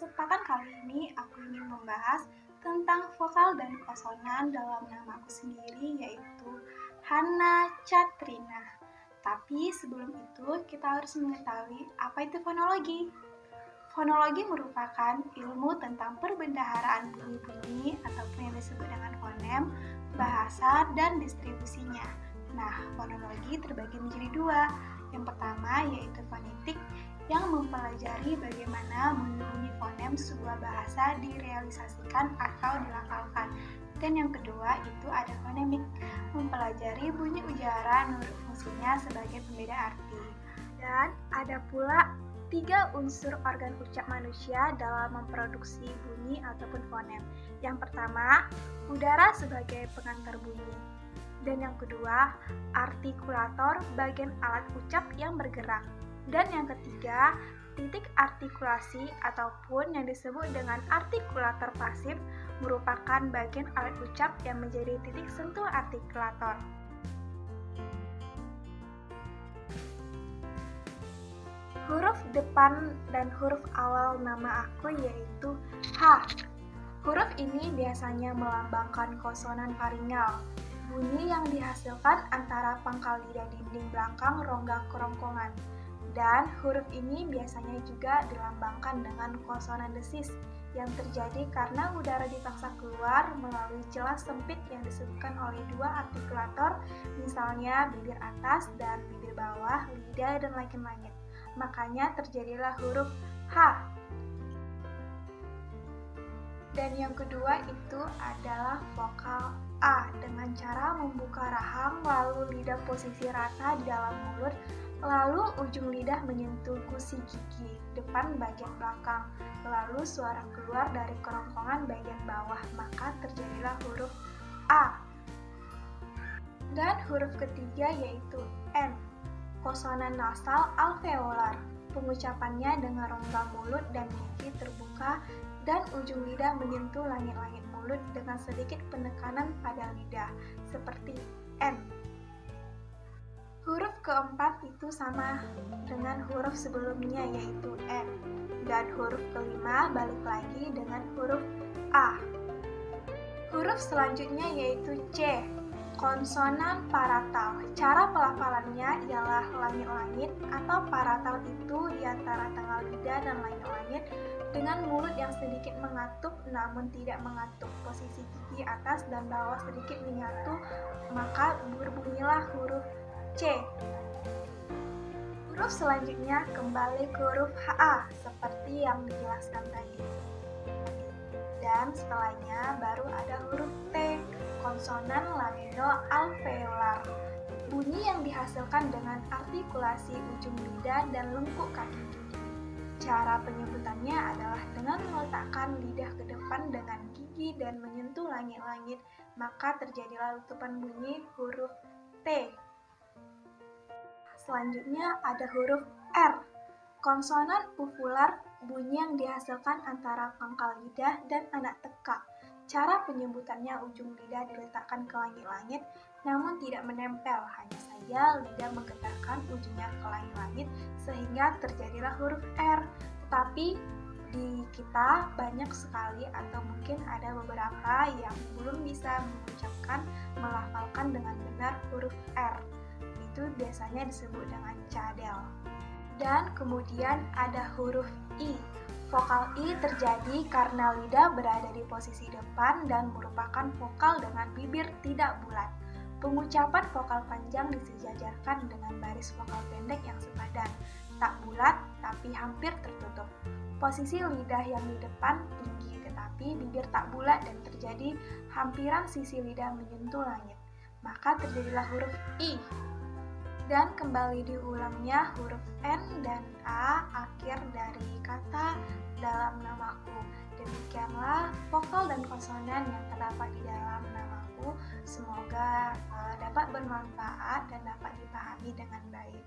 kesempatan kali ini aku ingin membahas tentang vokal dan konsonan dalam namaku sendiri, yaitu Hana Catrina. Tapi sebelum itu kita harus mengetahui apa itu fonologi. Fonologi merupakan ilmu tentang perbendaharaan bunyi-bunyi ataupun yang disebut dengan fonem, bahasa, dan distribusinya. Nah, fonologi terbagi menjadi dua. Yang pertama yaitu fonetik, yang mempelajari bagaimana bunyi-bunyi fonem sebuah bahasa direalisasikan atau dilafalkan. Dan yang kedua itu ada fonemik, mempelajari bunyi ujaran menurut fungsinya sebagai pembeda arti. Dan ada pula 3 unsur organ ucap manusia dalam memproduksi bunyi ataupun fonem. Yang pertama, udara sebagai pengantar bunyi. Dan yang kedua, artikulator bagian alat ucap yang bergerak. Dan yang ketiga, titik artikulasi ataupun yang disebut dengan artikulator pasif merupakan bagian alat ucap yang menjadi titik sentuh artikulator. Huruf depan dan huruf awal nama aku yaitu H. Huruf ini biasanya melambangkan konsonan faringal, bunyi yang dihasilkan antara pangkal lidah dinding belakang rongga kerongkongan. Dan huruf ini biasanya juga dilambangkan dengan konsonan desis yang terjadi karena udara dipaksa keluar melalui celah sempit yang disebutkan oleh dua artikulator, misalnya bibir atas dan bibir bawah, lidah dan langit-langit. Makanya terjadilah huruf H. Dan yang kedua itu adalah vokal A dengan cara membuka rahang lalu lidah posisi rata di dalam mulut, lalu ujung lidah menyentuh gusi gigi depan bagian belakang, lalu suara keluar dari kerongkongan bagian bawah, maka terjadilah huruf A. Dan huruf ketiga yaitu N, konsonan nasal alveolar. Pengucapannya dengan rongga mulut dan gigi terbuka dan ujung lidah menyentuh langit-langit mulut dengan sedikit penekanan pada lidah, seperti N. Huruf keempat itu sama dengan huruf sebelumnya yaitu N. Dan huruf kelima balik lagi dengan huruf A. Huruf selanjutnya yaitu C, konsonan paratal. Cara pelafalannya ialah langit-langit atau paratal itu di antara tengah lidah dan langit-langit dengan mulut yang sedikit mengatup namun tidak mengatup posisi gigi atas dan bawah sedikit menyatu, maka berbunyilah huruf C. Huruf selanjutnya kembali ke huruf HA seperti yang dijelaskan tadi. Dan setelahnya baru ada huruf T, konsonan lamingo-alveolar. Bunyi yang dihasilkan dengan artikulasi ujung lidah dan lengkuk kaki gigi. Cara penyebutannya adalah dengan meletakkan lidah ke depan dengan gigi dan menyentuh langit-langit, maka terjadilah letupan bunyi huruf T. Selanjutnya ada huruf R, konsonan uvular, bunyi yang dihasilkan antara pangkal lidah dan anak tekak. Cara penyebutannya ujung lidah diletakkan ke langit-langit namun tidak menempel, hanya saja lidah menggetarkan ujungnya ke langit-langit sehingga terjadilah huruf R. Tetapi di kita banyak sekali atau mungkin ada beberapa yang belum bisa mengucapkan, melafalkan dengan benar huruf R. Itu biasanya disebut dengan cadel. Dan kemudian ada huruf I. Vokal I terjadi karena lidah berada di posisi depan dan merupakan vokal dengan bibir tidak bulat. Pengucapan vokal panjang disejajarkan dengan baris vokal pendek yang sepadan, tak bulat tapi hampir tertutup. Posisi lidah yang di depan tinggi tetapi bibir tak bulat dan terjadi hampiran sisi lidah menyentuh langit. Maka terjadilah huruf I. Dan kembali diulangnya huruf N dan A akhir dari kata dalam namaku. Demikianlah vokal dan konsonan yang terdapat di dalam namaku. Semoga dapat bermanfaat dan dapat dipahami dengan baik.